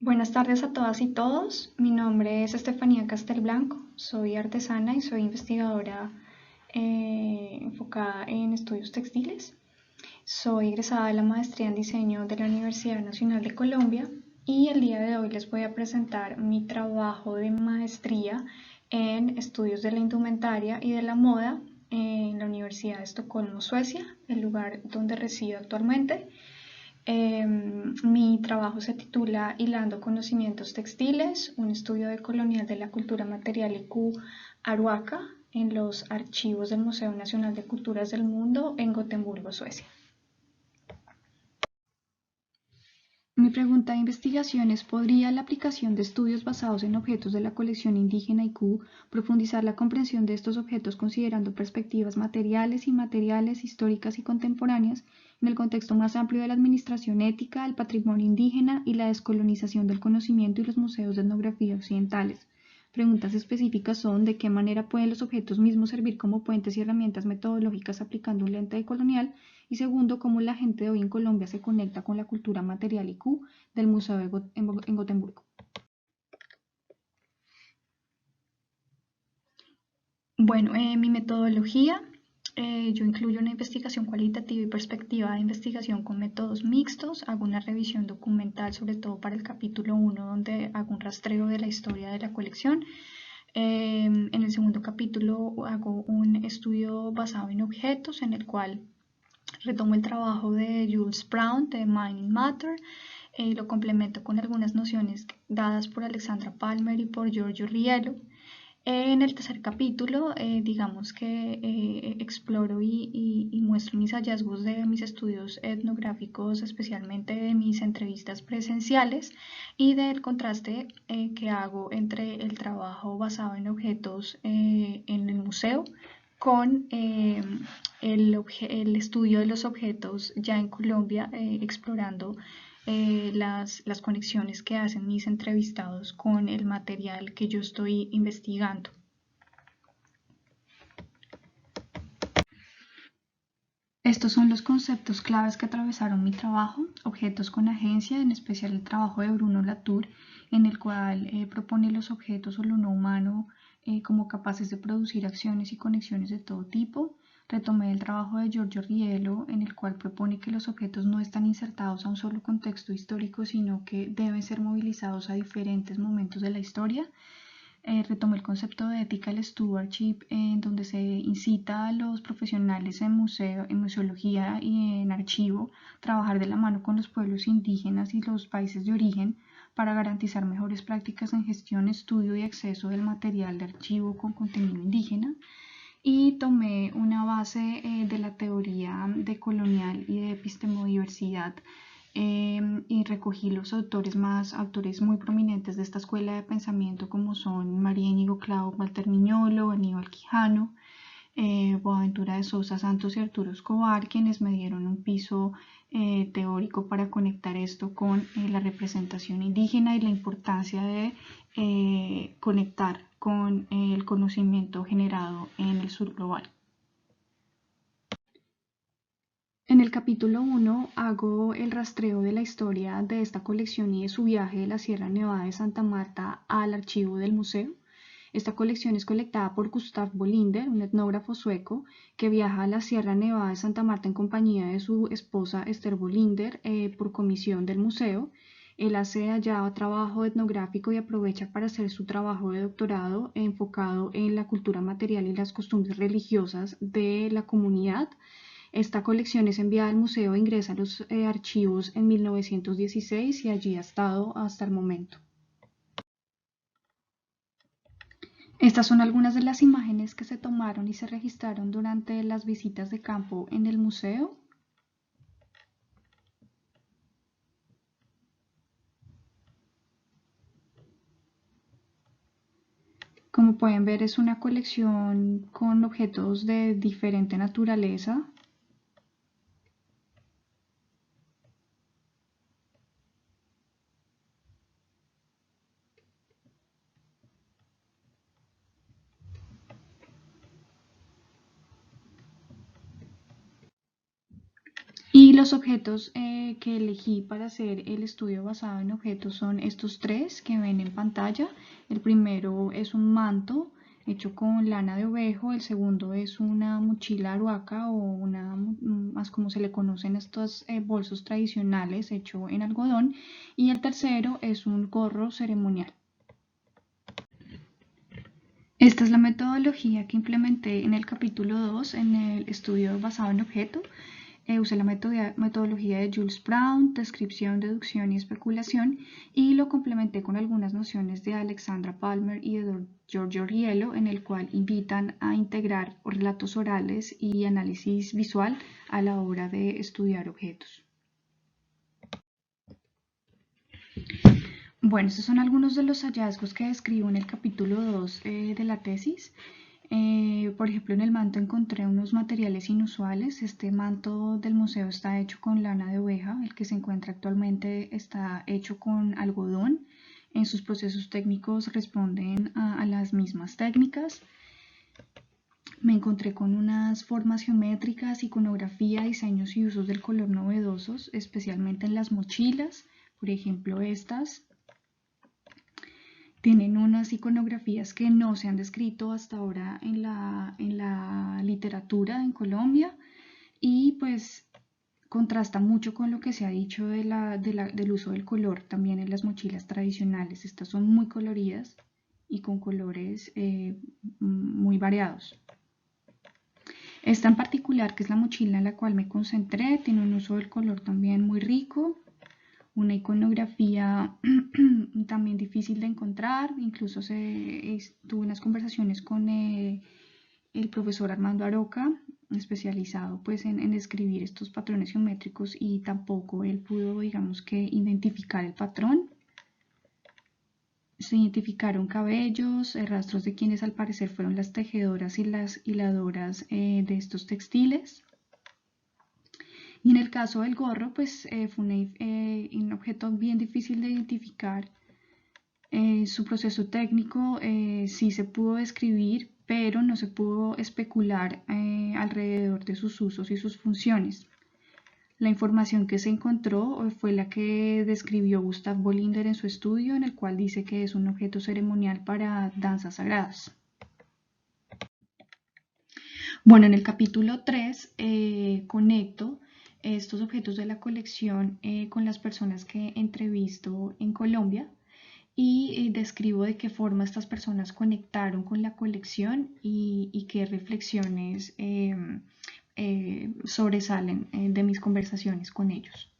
Buenas tardes a todas y todos. Mi nombre es Estefanía Castelblanco. Soy artesana y soy investigadora enfocada en estudios textiles. Soy egresada de la maestría en diseño de la Universidad Nacional de Colombia y el día de hoy les voy a presentar mi trabajo de maestría en estudios de la indumentaria y de la moda en la Universidad de Estocolmo, Suecia, el lugar donde resido actualmente. Mi trabajo se titula Hilando conocimientos textiles, un estudio decolonial de la cultura material IQ Aruaca en los archivos del Museo Nacional de Culturas del Mundo en Gotemburgo, Suecia. Mi pregunta de investigación es: ¿podría la aplicación de estudios basados en objetos de la colección indígena IQ profundizar la comprensión de estos objetos considerando perspectivas materiales, inmateriales, históricas y contemporáneas en el contexto más amplio de la administración ética, el patrimonio indígena y la descolonización del conocimiento y los museos de etnografía occidentales? Preguntas específicas son: ¿de qué manera pueden los objetos mismos servir como puentes y herramientas metodológicas aplicando un lente decolonial? Y segundo, cómo la gente de hoy en Colombia se conecta con la cultura material IQ del Museo en Gotemburgo. Bueno, mi metodología, yo incluyo una investigación cualitativa y perspectiva de investigación con métodos mixtos. Hago una revisión documental, sobre todo para el capítulo 1, donde hago un rastreo de la historia de la colección. En el segundo capítulo hago un estudio basado en objetos, en el cual retomo el trabajo de Jules Brown de Mining Matter y lo complemento con algunas nociones dadas por Alexandra Palmer y por Giorgio Riello. En el tercer capítulo, digamos que exploro y muestro mis hallazgos de mis estudios etnográficos, especialmente de mis entrevistas presenciales y del contraste que hago entre el trabajo basado en objetos en el museo con el estudio de los objetos ya en Colombia, explorando las conexiones que hacen mis entrevistados con el material que yo estoy investigando. Estos son los conceptos claves que atravesaron mi trabajo: objetos con agencia, en especial el trabajo de Bruno Latour, en el cual propone los objetos o lo no humano como capaces de producir acciones y conexiones de todo tipo. Retomé el trabajo de Giorgio Riello, en el cual propone que los objetos no están insertados a un solo contexto histórico, sino que deben ser movilizados a diferentes momentos de la historia. Retomé el concepto de ethical stewardship, en donde se incita a los profesionales en museología y en archivo trabajar de la mano con los pueblos indígenas y los países de origen para garantizar mejores prácticas en gestión, estudio y acceso del material de archivo con contenido indígena. Y tomé una base de la teoría decolonial y de epistemodiversidad, y recogí los autores muy prominentes de esta escuela de pensamiento, como son María Íñigo Clau, Walter Miñolo, Aníbal Quijano, Boaventura de Sousa Santos y Arturo Escobar, quienes me dieron un piso teórico para conectar esto con la representación indígena y la importancia de conectar con el conocimiento generado en el sur global. En el capítulo 1 hago el rastreo de la historia de esta colección y de su viaje de la Sierra Nevada de Santa Marta al archivo del museo. Esta colección es colectada por Gustav Bolinder, un etnógrafo sueco que viaja a la Sierra Nevada de Santa Marta en compañía de su esposa Esther Bolinder por comisión del museo. Él hace allá trabajo etnográfico y aprovecha para hacer su trabajo de doctorado enfocado en la cultura material y las costumbres religiosas de la comunidad. Esta colección es enviada al museo e ingresa a los archivos en 1916 y allí ha estado hasta el momento. Estas son algunas de las imágenes que se tomaron y se registraron durante las visitas de campo en el museo. Como pueden ver, es una colección con objetos de diferente naturaleza. Y los objetos que elegí para hacer el estudio basado en objetos son estos tres que ven en pantalla. El primero es un manto hecho con lana de ovejo, el segundo es una mochila aruaca o una, más como se le conocen estos bolsos tradicionales hecho en algodón, y el tercero es un gorro ceremonial. Esta es la metodología que implementé en el capítulo 2 en el estudio basado en objeto. Usé la metodología de Jules Brown, descripción, deducción y especulación, y lo complementé con algunas nociones de Alexandra Palmer y de Giorgio Riello, en el cual invitan a integrar relatos orales y análisis visual a la hora de estudiar objetos. Bueno, estos son algunos de los hallazgos que describo en el capítulo 2 de la tesis. Por ejemplo, en el manto encontré unos materiales inusuales. Este manto del museo está hecho con lana de oveja, el que se encuentra actualmente está hecho con algodón. En sus procesos técnicos responden a las mismas técnicas. Me encontré con unas formas geométricas, iconografía, diseños y usos del color novedosos, especialmente en las mochilas. Por ejemplo, estas tienen unas iconografías que no se han descrito hasta ahora en la literatura en Colombia, y pues contrasta mucho con lo que se ha dicho del uso del color también en las mochilas tradicionales. Estas son muy coloridas y con colores muy variados. Esta en particular, que es la mochila en la cual me concentré, tiene un uso del color también muy rico, una iconografía también difícil de encontrar. Incluso tuve unas conversaciones con el profesor Armando Aroca, especializado pues en escribir estos patrones geométricos, y tampoco él pudo, digamos, que identificar el patrón. Se identificaron cabellos, rastros de quienes al parecer fueron las tejedoras y las hiladoras de estos textiles. Y en el caso del gorro, pues fue un objeto bien difícil de identificar. Su proceso técnico sí se pudo describir, pero no se pudo especular alrededor de sus usos y sus funciones. La información que se encontró fue la que describió Gustav Bollinger en su estudio, en el cual dice que es un objeto ceremonial para danzas sagradas. Bueno, en el capítulo 3 conecto estos objetos de la colección con las personas que entrevisto en Colombia, y describo de qué forma estas personas conectaron con la colección y qué reflexiones sobresalen de mis conversaciones con ellos.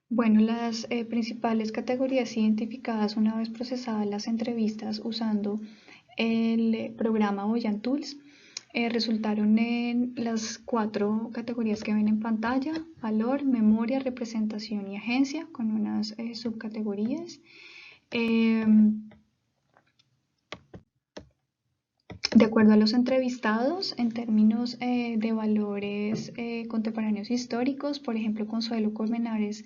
Bueno, las principales categorías identificadas una vez procesadas las entrevistas usando el programa Voyant Tools resultaron en las 4 categorías que ven en pantalla: valor, memoria, representación y agencia, con unas subcategorías. De acuerdo a los entrevistados, en términos de valores contemporáneos históricos, por ejemplo, Consuelo Colmenares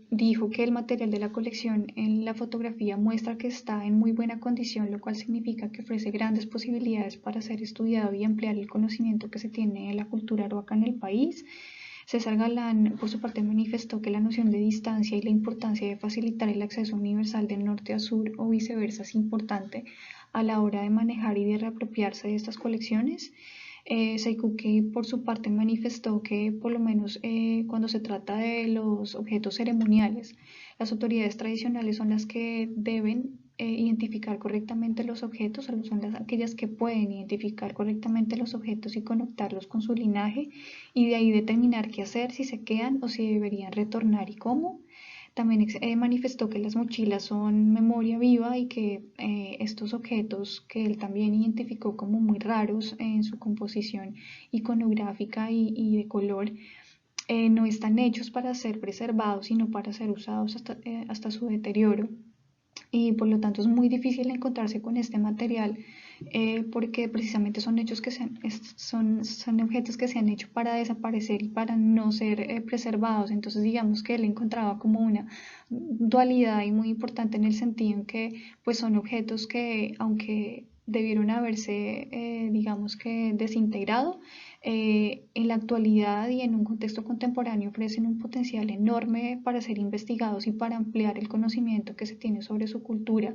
dijo que el material de la colección en la fotografía muestra que está en muy buena condición, lo cual significa que ofrece grandes posibilidades para ser estudiado y ampliar el conocimiento que se tiene de la cultura aruaca en el país. César Galán, por su parte, manifestó que la noción de distancia y la importancia de facilitar el acceso universal de norte a sur o viceversa es importante a la hora de manejar y de reapropiarse de estas colecciones. Seikuke, por su parte, manifestó que por lo menos cuando se trata de los objetos ceremoniales, las autoridades tradicionales son las que deben identificar correctamente los objetos, o son aquellas que pueden identificar correctamente los objetos y conectarlos con su linaje, y de ahí determinar qué hacer, si se quedan o si deberían retornar y cómo. También manifestó que las mochilas son memoria viva y que estos objetos, que él también identificó como muy raros en su composición iconográfica y de color, no están hechos para ser preservados, sino para ser usados hasta su deterioro. Y por lo tanto es muy difícil encontrarse con este material porque precisamente son objetos que se han hecho para desaparecer y para no ser preservados. Entonces digamos que él encontraba como una dualidad y muy importante, en el sentido en que pues son objetos que, aunque debieron haberse digamos que desintegrado, en la actualidad y en un contexto contemporáneo ofrecen un potencial enorme para ser investigados y para ampliar el conocimiento que se tiene sobre su cultura,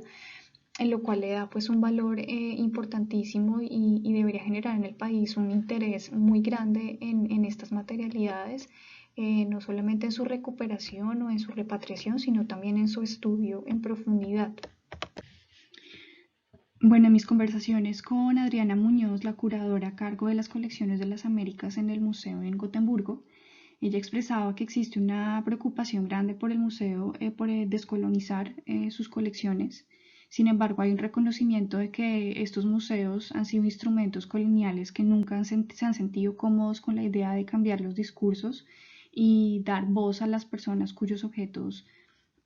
en lo cual le da pues un valor importantísimo y debería generar en el país un interés muy grande en estas materialidades, no solamente en su recuperación o en su repatriación, sino también en su estudio en profundidad. Bueno, en mis conversaciones con Adriana Muñoz, la curadora a cargo de las colecciones de las Américas en el museo en Gotemburgo, ella expresaba que existe una preocupación grande por el museo por descolonizar sus colecciones. Sin embargo, hay un reconocimiento de que estos museos han sido instrumentos coloniales que nunca se han sentido cómodos con la idea de cambiar los discursos y dar voz a las personas cuyos objetos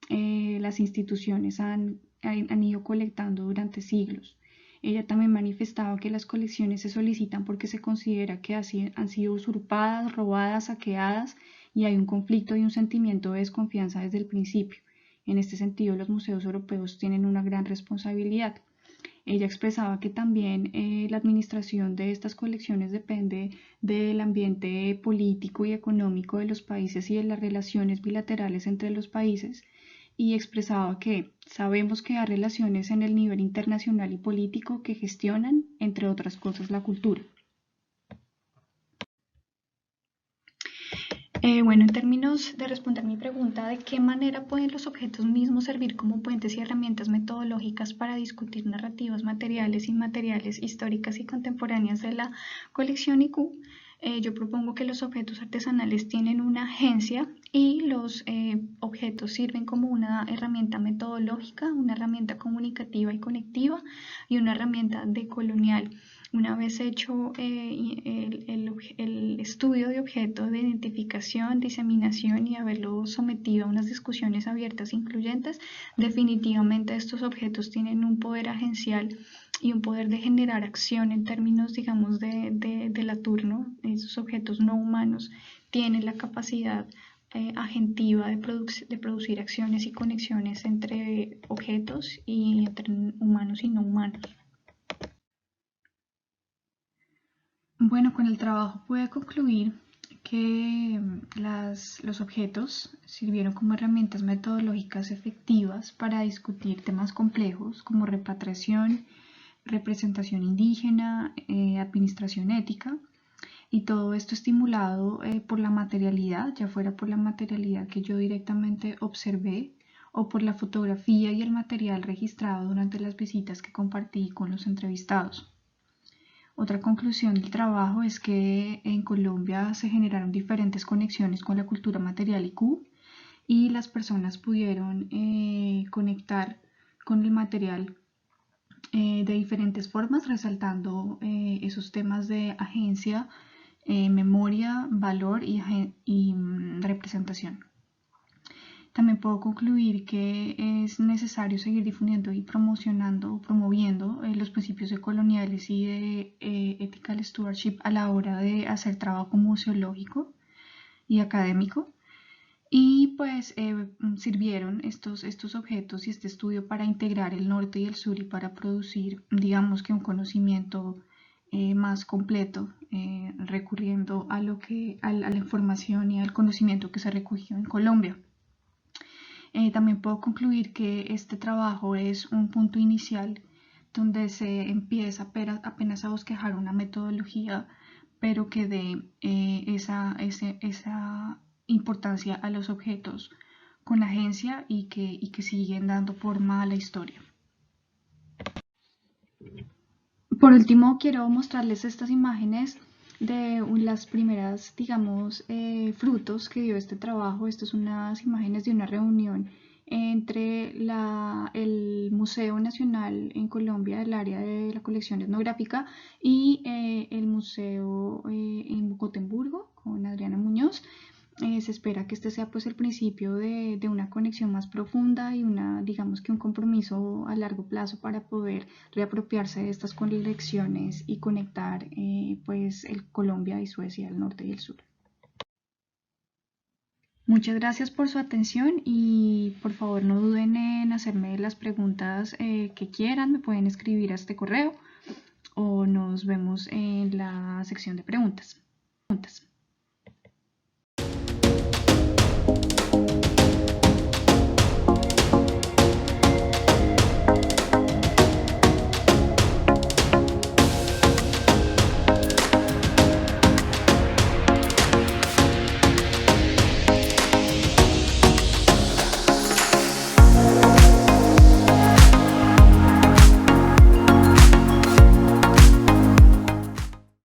las instituciones han ido colectando durante siglos. Ella también manifestaba que las colecciones se solicitan porque se considera que han sido usurpadas, robadas, saqueadas y hay un conflicto y un sentimiento de desconfianza desde el principio. En este sentido, los museos europeos tienen una gran responsabilidad. Ella expresaba que también la administración de estas colecciones depende del ambiente político y económico de los países y de las relaciones bilaterales entre los países, y expresaba que sabemos que hay relaciones en el nivel internacional y político que gestionan, entre otras cosas, la cultura. Bueno, en términos de responder mi pregunta, ¿de qué manera pueden los objetos mismos servir como puentes y herramientas metodológicas para discutir narrativas materiales, inmateriales, históricas y contemporáneas de la colección IQ? Yo propongo que los objetos artesanales tienen una agencia y los objetos sirven como una herramienta metodológica, una herramienta comunicativa y conectiva y una herramienta decolonial. Una vez hecho el estudio de objeto de identificación, diseminación y haberlo sometido a unas discusiones abiertas e incluyentes, definitivamente estos objetos tienen un poder agencial y un poder de generar acción en términos, digamos, de la turno. Esos objetos no humanos tienen la capacidad agentiva de producir acciones y conexiones entre objetos y entre humanos y no humanos. Bueno, con el trabajo pude concluir que los objetos sirvieron como herramientas metodológicas efectivas para discutir temas complejos como repatriación, representación indígena, administración ética, y todo esto estimulado por la materialidad, ya fuera por la materialidad que yo directamente observé o por la fotografía y el material registrado durante las visitas que compartí con los entrevistados. Otra conclusión del trabajo es que en Colombia se generaron diferentes conexiones con la cultura material IQ y las personas pudieron conectar con el material de diferentes formas, resaltando esos temas de agencia, memoria, valor y representación. También puedo concluir que es necesario seguir difundiendo y promoviendo los principios decoloniales y de ethical stewardship a la hora de hacer trabajo museológico y académico. Y pues sirvieron estos objetos y este estudio para integrar el norte y el sur y para producir, digamos que un conocimiento más completo, recurriendo a la información y al conocimiento que se recogió en Colombia. También puedo concluir que este trabajo es un punto inicial donde se empieza apenas a bosquejar una metodología, pero que dé esa importancia a los objetos con agencia y que siguen dando forma a la historia. Por último, quiero mostrarles estas imágenes de las primeras, digamos, frutos que dio este trabajo. Estas son unas imágenes de una reunión entre el Museo Nacional en Colombia, el área de la colección etnográfica, y el Museo en Gotemburgo, con Adriana Muñoz. Se espera que este sea pues el principio de una conexión más profunda y digamos que un compromiso a largo plazo para poder reapropiarse de estas colecciones y conectar pues el Colombia y Suecia, el norte y el sur. Muchas gracias por su atención y por favor no duden en hacerme las preguntas que quieran, me pueden escribir a este correo o nos vemos en la sección de preguntas. preguntas.